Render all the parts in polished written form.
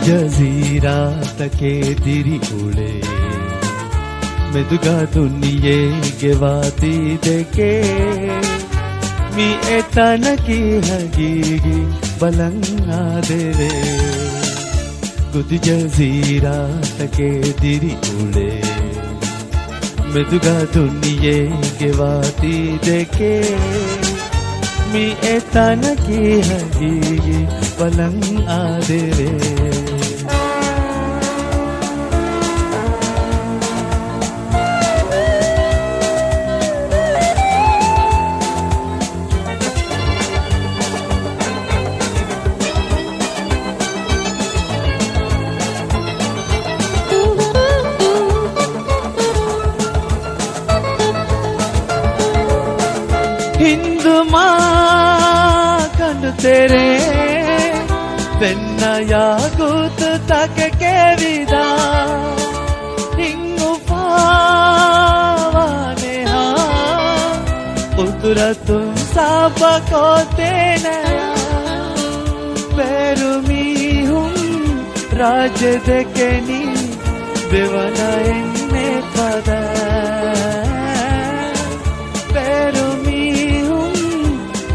Jazeera తకే ದಿರಿ ಉಳೆ ಮೆದುಗಾ ದುನಿಯೆಗೆ ವಾತಿದೆಕೆ me ಎತನಕಿ ಹಗೀಗಿ ಬಲಂಗಾದೆವೆ ಕುದಿ Jazeera ತಕೆ ದಿರಿ ಉಳೆ ಮೆದುಗಾ ದುನಿಯೆಗೆ ವಾತಿದೆಕೆ me ಎತನಕಿ ಹಗೀಗಿ ಬಲಂಗಾದೆವೆ Hindu माँ कंड तेरे पेन्नया गुत तक के विदा हिंगु पावाने हाँ उतरा तुम सब को तेनया पेरुमी हूँ राज देखेनी देवाना इन्ने पदा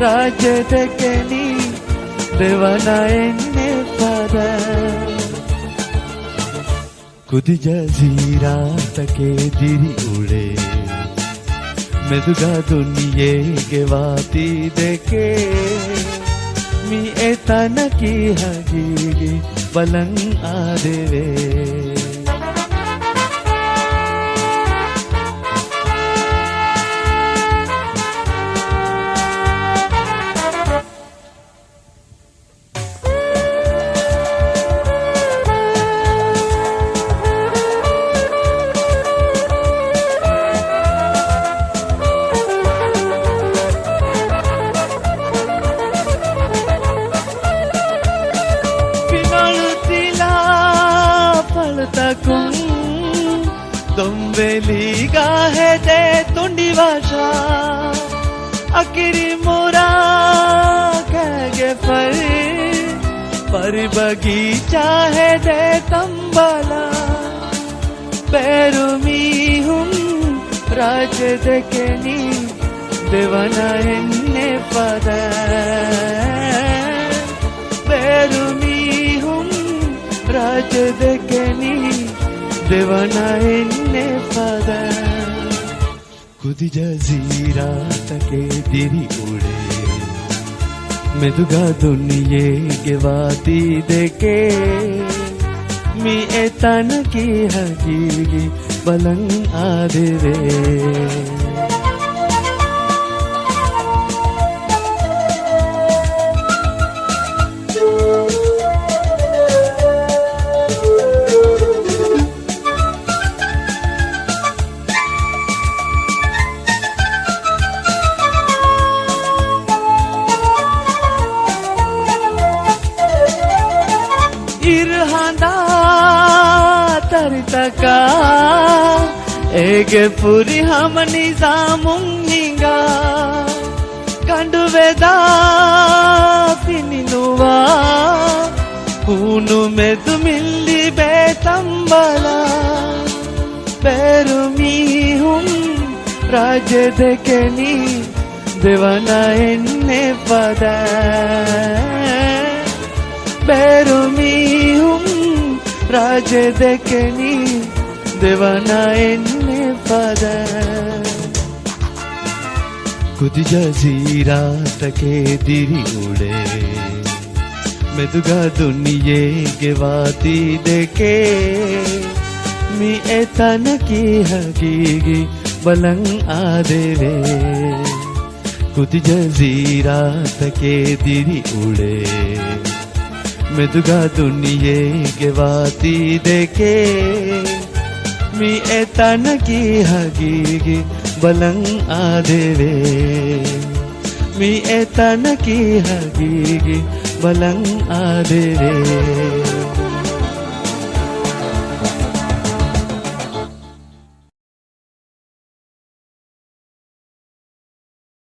ರಾಜ್ಯದಕ್ಕನಿ ದೇವನ ಎನ್ನೆ ಪದ ಕುದಿ ಜಜೀರಾ ತಕೆ ದಿರಿ ಉಳೆ ಮೆದುಗಾ ದುನಿಯೆಗೆ ವಾತಿದೆಕೆ ಮೀ ಎತನಕಿ ಹಗೀಗಿ ಬಲಂಗ್ ಆದೆವೆ तकुं दोंबेलिगा है दे तुंडी भाषा अकिरी मोरा कहे पर बगीचा है दे तंबला पेरुमी हूँ राज देखेनी देवना एन्ने पद पेरुमी हूँ राज देखेनी देवना इन्ने पद कुदी जजीरा तके दिरी उड़े ಮೆದುಗಾ ದುನಿಯೆಗೆ ವಾತಿದೆಕೆ ಮೀ ಎತನಕಿ ಹಗೀಗಿ ಬಲಂಗ್ ಆದೆವೆ इरहांदा तरतका एगे पूरी हम निजामुंगा कंडुवेदा पिनिनुवा पूनु में तुमिल्ली बेतंबला पेरुमी हूँ राज देखेनी देवना एन्ने पद पेरुमी हूँ राज देखेनी देवना एन्ने पद कुदी जजीरा तके दिरी उड़े ಮೆದುಗಾ ದುನಿಯೆಗೆ ವಾತಿದೆಕೆ ಮೀ ಎತನಕಿ ಹಗೀಗಿ ಬಲಂಗ್ ಆದೆವೆ ಕುದಿ ಜಜೀರಾ ತಕೆ ದಿರಿ ಉಳೆ ಮೆದುಗಾ ದುನಿಯೆಗೆ ವಾತಿದೆಕೆ ಮೀ ಎತನಕಿ ಹಗೀಗಿ ಬಲಂಗ್ ಆದೆವೆ ಮೀ ಎತನಕಿ ಹಗೀಗಿ ಬಲಂಗ್ ಆದೆವೆ